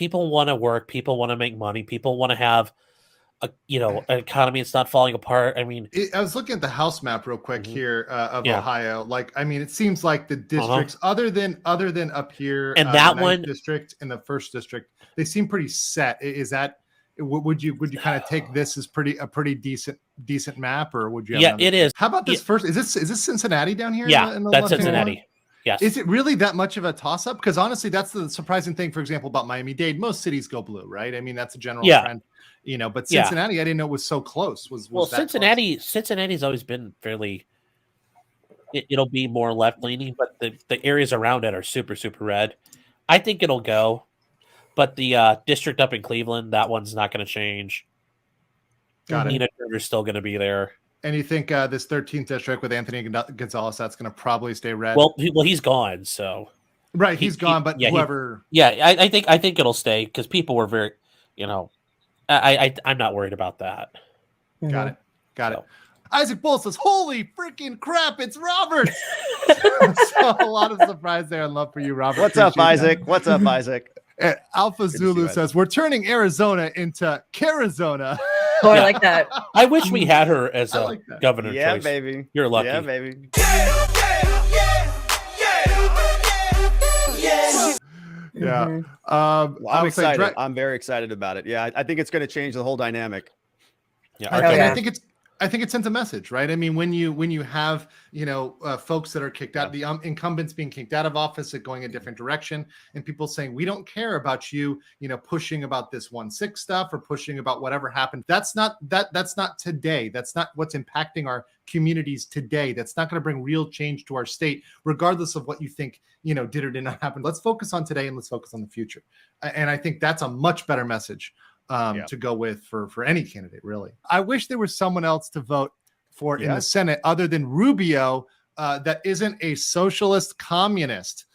People want to work. People want to make money. People want to have an economy that's not falling apart. I mean, I was looking at the House map real quick here of Ohio. Like, I mean, it seems like the districts, other than up here, and that the one district and the first district, they seem pretty set. Is that? Would you kind of take this as a pretty decent map, or would you? Have it is. How about this first? Is this Cincinnati down here? Yeah, in the that's Cincinnati. One? Yes. Is it really that much of a toss-up? Because honestly, that's the surprising thing. For example, about Miami-Dade, most cities go blue, right? I mean, that's a general trend. But Cincinnati, I didn't know it was so close. Was Cincinnati? Close? Cincinnati's always been fairly. It'll be more left-leaning, but the areas around it are super, super red. I think it'll go, but the district up in Cleveland, that one's not going to change. Got it. Nina Turner's still going to be there. And you think this 13th district with Anthony Gonzalez, that's going to probably stay red? Well, he's gone, so right, he's gone. But whoever, I think it'll stay because people were very, I'm not worried about that. Got it. Isaac Bull says, "Holy freaking crap, it's Robert!" So a lot of surprise there and love for you, Robert. What's up, Isaac? What's up, Isaac? Alpha Zulu says, "We're turning Arizona into Carizona." Oh, I like that. I wish we had her as a governor. Yeah, choice. baby. You're lucky. Yeah, baby. Yeah. I'm excited. I'm very excited about it. Yeah, I think it's going to change the whole dynamic. Yeah, I think it sends a message, right? I mean, when you have folks that are kicked out, the incumbents being kicked out of office, and going a different direction, and people saying we don't care about you, pushing about this 1-6 stuff or pushing about whatever happened. That's not today. That's not what's impacting our communities today. That's not going to bring real change to our state, regardless of what you think did or did not happen. Let's focus on today and let's focus on the future. And I think that's a much better message to go with for any candidate, really. I wish there was someone else to vote for in the Senate other than Rubio that isn't a socialist communist.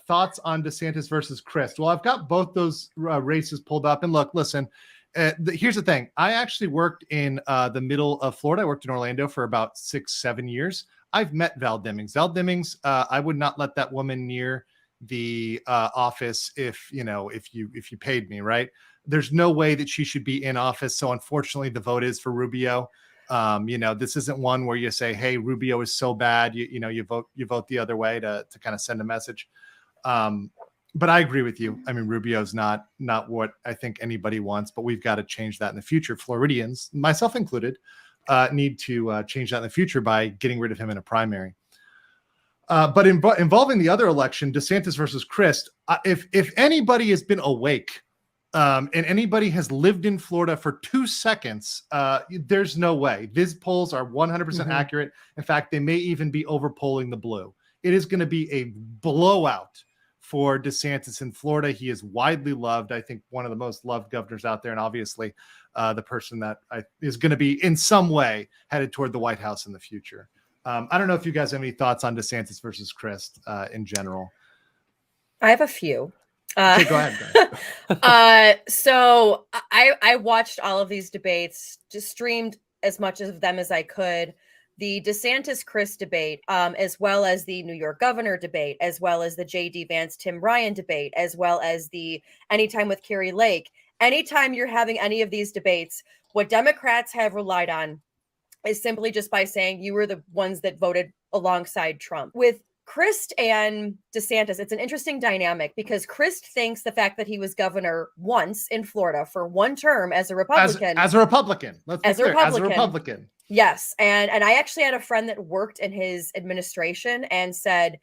Thoughts on DeSantis versus Crist? Well, I've got both those races pulled up. And listen, here's the thing. I actually worked in the middle of Florida. I worked in Orlando for about 6-7 years. I've met Val Demings. Val Demings, I would not let that woman near the office if you paid me, right? There's no way that she should be in office. So unfortunately, the vote is for Rubio. This isn't one where you say, "Hey, Rubio is so bad." You vote the other way to kind of send a message. But I agree with you. I mean, Rubio's not what I think anybody wants. But we've got to change that in the future. Floridians, myself included, need to change that in the future by getting rid of him in a primary. But involving the other election, DeSantis versus Crist, if anybody has been awake. And anybody has lived in Florida for 2 seconds, there's no way. These polls are 100% accurate. In fact, they may even be overpolling the blue. It is going to be a blowout for DeSantis in Florida. He is widely loved. I think one of the most loved governors out there, and obviously the person that is going to be in some way headed toward the White House in the future. I don't know if you guys have any thoughts on DeSantis versus Crist in general. I have a few. Okay, go ahead. So I watched all of these debates, just streamed as much of them as I could. The DeSantis-Crist debate, as well as the New York governor debate, as well as the J.D. Vance-Tim Ryan debate, as well as the Anytime with Kari Lake. Anytime you're having any of these debates, what Democrats have relied on is simply just by saying you were the ones that voted alongside Trump. With Crist and DeSantis, it's an interesting dynamic because Crist thinks the fact that he was governor once in Florida for one term as a Republican. As a Republican. Let's be clear. As a Republican. Yes. And I actually had a friend that worked in his administration and said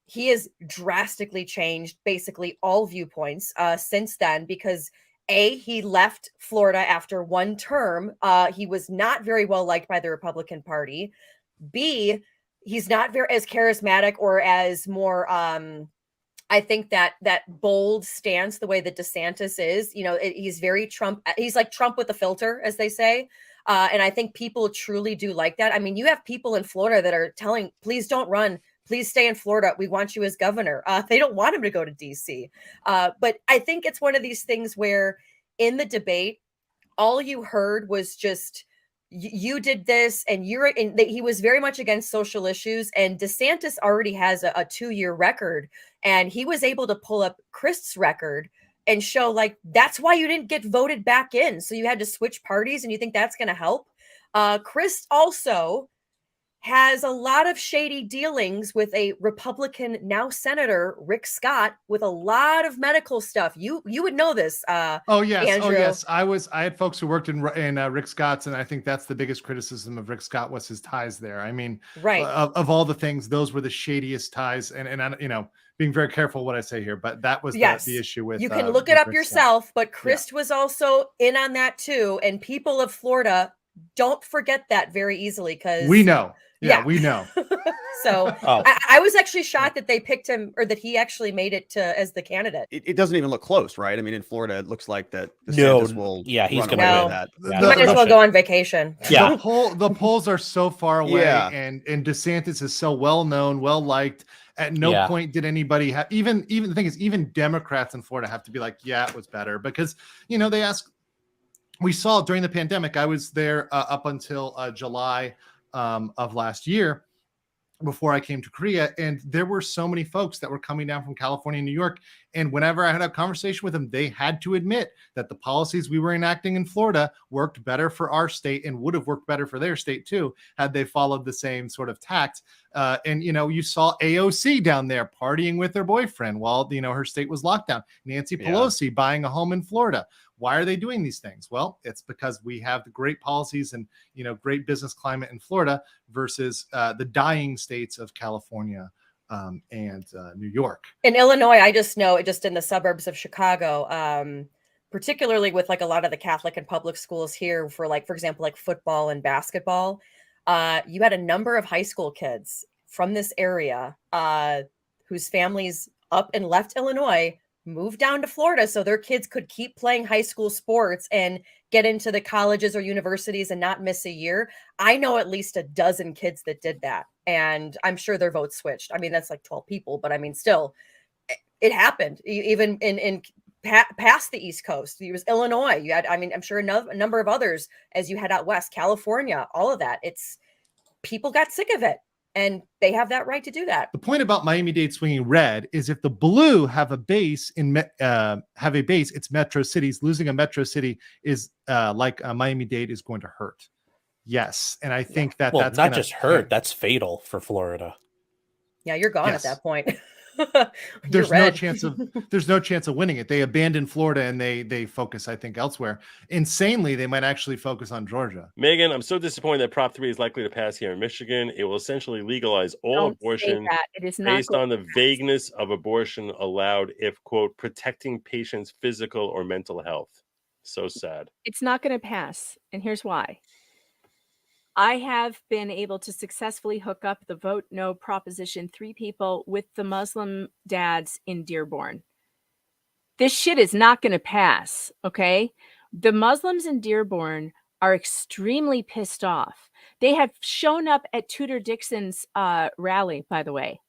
he has drastically changed basically all viewpoints since then because he left Florida after one term. He was not very well liked by the Republican Party. B, he's not very as charismatic or as more, I think that bold stance, the way that DeSantis is, he's very Trump. He's like Trump with a filter, as they say. And I think people truly do like that. I mean, you have people in Florida that are telling, please don't run. Please stay in Florida. We want you as governor. They don't want him to go to DC. But I think it's one of these things where in the debate, all you heard was just, you did this and he was very much against social issues, and DeSantis already has a 2-year record, and he was able to pull up Crist's record and show like that's why you didn't get voted back in. So you had to switch parties, and you think that's going to help. Crist also has a lot of shady dealings with a Republican, now Senator Rick Scott, with a lot of medical stuff. You would know this. Oh yes, Andrew. oh yes. I had folks who worked in Rick Scott's, and I think that's the biggest criticism of Rick Scott was his ties there. I mean, right. Of all the things, those were the shadiest ties, and I, you know, being very careful what I say here, but that was the issue with. You can look it up Rick yourself, Scott. but Crist was also in on that too, and people of Florida don't forget that very easily because we know. Yeah, we know. So I was actually shocked that they picked him, or that he actually made it to as the candidate. It doesn't even look close, right? I mean, in Florida, it looks like that DeSantis will. Yeah, he's going to to win that. He might as well go on vacation. Yeah, the polls are so far away, and DeSantis is so well known, well liked. At no point did anybody have even the thing is, even Democrats in Florida have to be like, yeah, it was better, because you know they ask. We saw during the pandemic. I was there up until July of last year, before I came to Korea, and there were so many folks that were coming down from California and New York, and whenever I had a conversation with them, they had to admit that the policies we were enacting in Florida worked better for our state and would have worked better for their state too had they followed the same sort of tact. And you know, you saw AOC down there partying with her boyfriend while you know her state was locked down. Nancy Pelosi buying a home in Florida. Why are they doing these things? Well, it's because we have the great policies and, you know, great business climate in Florida versus the dying states of California and New York. In Illinois, I just know it, just in the suburbs of Chicago, particularly with like a lot of the Catholic and public schools here for like, for example, like football and basketball, you had a number of high school kids from this area whose families up and left Illinois, moved down to Florida so their kids could keep playing high school sports and get into the colleges or universities and not miss a year. I know at least a dozen kids that did that, and I'm sure their votes switched. I mean, that's like 12 people, but I mean, still, it happened. Even in past the East Coast, it was Illinois. You had, I mean, I'm sure a number of others as you head out west, California, all of that. It's people got sick of it. And they have that right to do that. The point about Miami-Dade swinging red is if the blue have a base it's metro cities. Losing a metro city is like Miami-Dade is going to hurt. Yes, and I think that's not just hurt. That's fatal for Florida. Yeah, you're gone at that point. There's no chance of winning it. They abandon Florida and they focus, I think, elsewhere. Insanely, they might actually focus on Georgia. Megan, I'm so disappointed that Prop 3 is likely to pass here in Michigan. It will essentially legalize all abortion based on the vagueness of abortion allowed if, quote, protecting patients' physical or mental health. So sad. It's not going to pass. And here's why. I have been able to successfully hook up the Vote No Proposition 3 people with the Muslim dads in Dearborn. This shit is not going to pass, okay? The Muslims in Dearborn are extremely pissed off. They have shown up at Tudor Dixon's rally, by the way,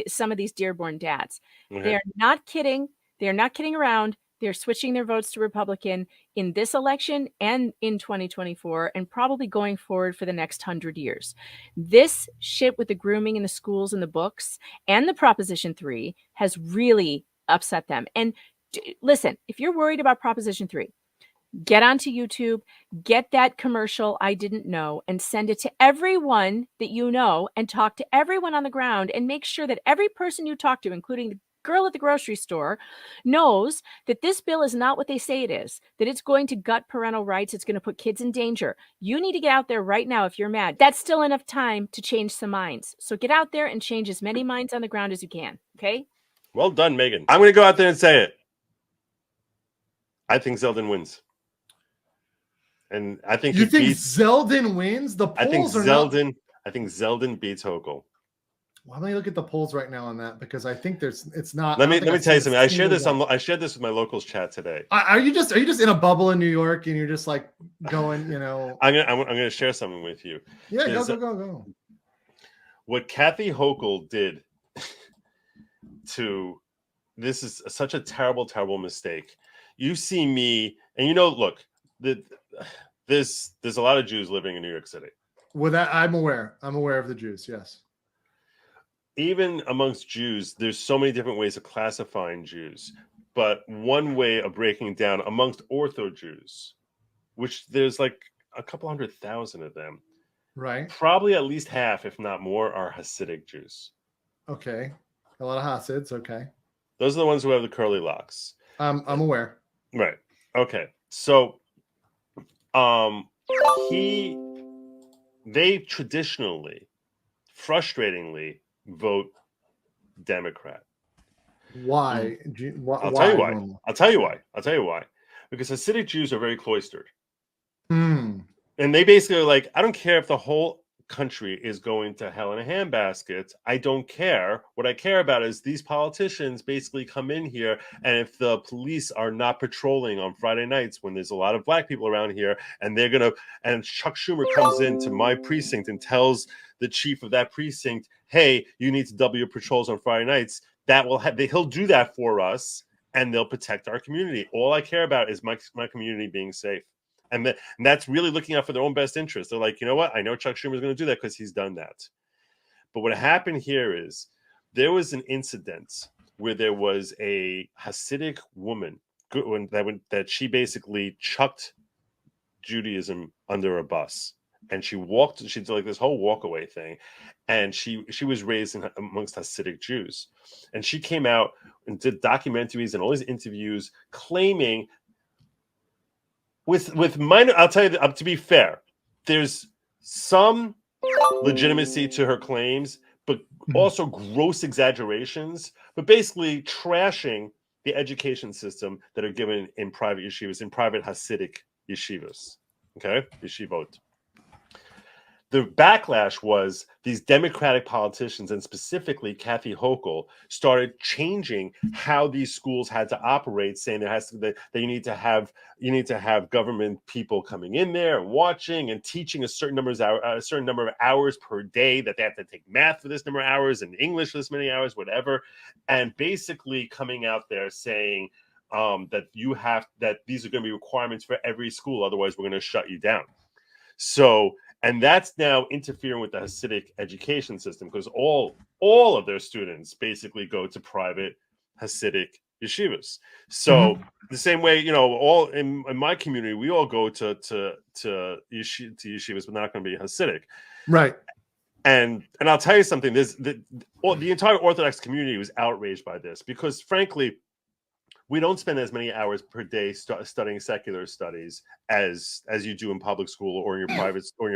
some of these Dearborn dads. They are not kidding. They are not kidding around. They're switching their votes to Republican in this election and in 2024 and probably going forward for the next 100 years. This shit with the grooming in the schools and the books and the Proposition 3 has really upset them. And listen, if you're worried about Proposition 3, get onto YouTube, get that commercial I didn't know, and send it to everyone that you know and talk to everyone on the ground and make sure that every person you talk to, including the girl at the grocery store, knows that this bill is not what they say it is, that it's going to gut parental rights. It's going to put kids in danger. You need to get out there right now if you're mad. That's still enough time to change some minds. So get out there and change as many minds on the ground as you can. Okay? Well done, Megan. I'm going to go out there and say it. I think Zeldin wins. And I think you think Zeldin wins? The polls I think Zeldin beats Hochul. Well, let me look at the polls right now on that because I think it's not. Let me tell you something. I shared this with my locals chat today. Are you just in a bubble in New York and you're just like going, you know? I'm gonna share something with you. Yeah, go. What Kathy Hochul did to this is such a terrible, terrible mistake. You see me, and you know, look, there's a lot of Jews living in New York City. Well, that I'm aware of the Jews. Yes. Even amongst Jews, there's so many different ways of classifying Jews. but one way of breaking down amongst Ortho Jews, which there's like a couple 100,000 of them. Right. Probably at least half, if not more, are Hasidic Jews. Okay. A lot of Hasids. Okay. Those are the ones who have the curly locks. I'm aware. Right. Okay. So, they traditionally, frustratingly, vote Democrat. Why? I'll tell you why. I'll tell you why. Because Hasidic Jews are very cloistered. And they basically are like, I don't care if the whole country is going to hell in a handbasket. I don't care. What I care about is these politicians basically come in here, and if the police are not patrolling on Friday nights when there's a lot of black people around here, and and Chuck Schumer comes into my precinct and tells the chief of that precinct, hey, you need to double your patrols on Friday nights, he'll do that for us, and they'll protect our community. All I care about is my community being safe. And that's really looking out for their own best interest. They're like, you know what? I know Chuck Schumer is going to do that because he's done that. But what happened here is there was an incident where there was a Hasidic woman that she basically chucked Judaism under a bus. And she did like this whole walkaway thing. And she was raised amongst Hasidic Jews. And she came out and did documentaries and all these interviews claiming with minor, I'll tell you, to be fair, there's some legitimacy to her claims, but also gross exaggerations, but basically trashing the education system that are given in private yeshivas, in private Hasidic yeshivas. Okay? Yeshivot. The backlash was these Democratic politicians, and specifically Kathy Hochul, started changing how these schools had to operate, saying that you need to have government people coming in there and watching and teaching a certain number of hours per day, that they have to take math for this number of hours and English for this many hours, whatever, and basically coming out there saying that these are going to be requirements for every school, otherwise we're going to shut you down. So. And that's now interfering with the Hasidic education system, because all of their students basically go to private Hasidic yeshivas. So the same way, all in my community, we all go to yeshivas, but not going to be Hasidic, right? And I'll tell you something: the entire Orthodox community was outraged by this, because frankly, we don't spend as many hours per day studying secular studies as you do in public school or in your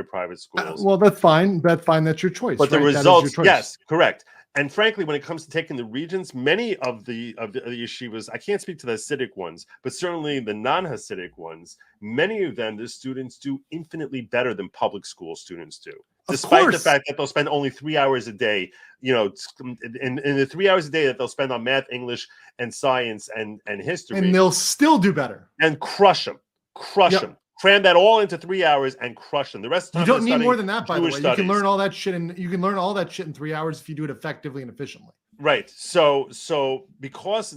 private schools. Well, that's fine. That's your choice. But the results, yes, correct. And frankly, when it comes to taking the regents, many of the yeshivas, I can't speak to the Hasidic ones, but certainly the non-Hasidic ones, many of them, the students do infinitely better than public school students do. Despite the fact that they'll spend only 3 hours a day, in the 3 hours a day that they'll spend on math, English, and science and history. And they'll still do better. And crush them. Cram that all into 3 hours and crush them. The rest of the time, you don't need more than that, by the way. Studies. You can learn all that shit, and you can learn all that shit in 3 hours if you do it effectively and efficiently. Right. Because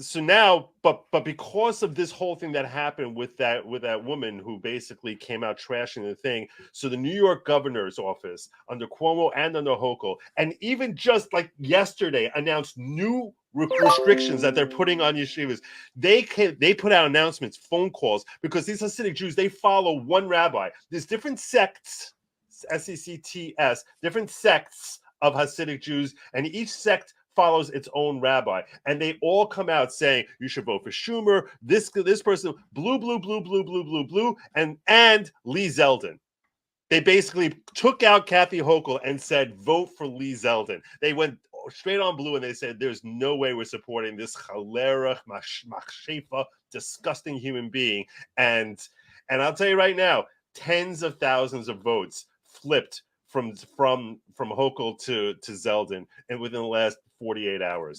of this whole thing that happened with that woman who basically came out trashing the thing, so the New York governor's office under Cuomo and under Hochul, and even just like yesterday, announced new restrictions that they're putting on yeshivas. They put out announcements, phone calls, because these Hasidic Jews, they follow one rabbi. There's different sects, SECTS, different sects of Hasidic Jews, and each sect follows its own rabbi, and they all come out saying you should vote for Schumer, this person, blue, and Lee Zeldin. They basically took out Kathy Hochul and said vote for Lee Zeldin. They went straight on blue and they said there's no way we're supporting this cholera machshefa, disgusting human being. And I'll tell you right now, tens of thousands of votes flipped from Hochul to Zeldin, and within the last 48 hours.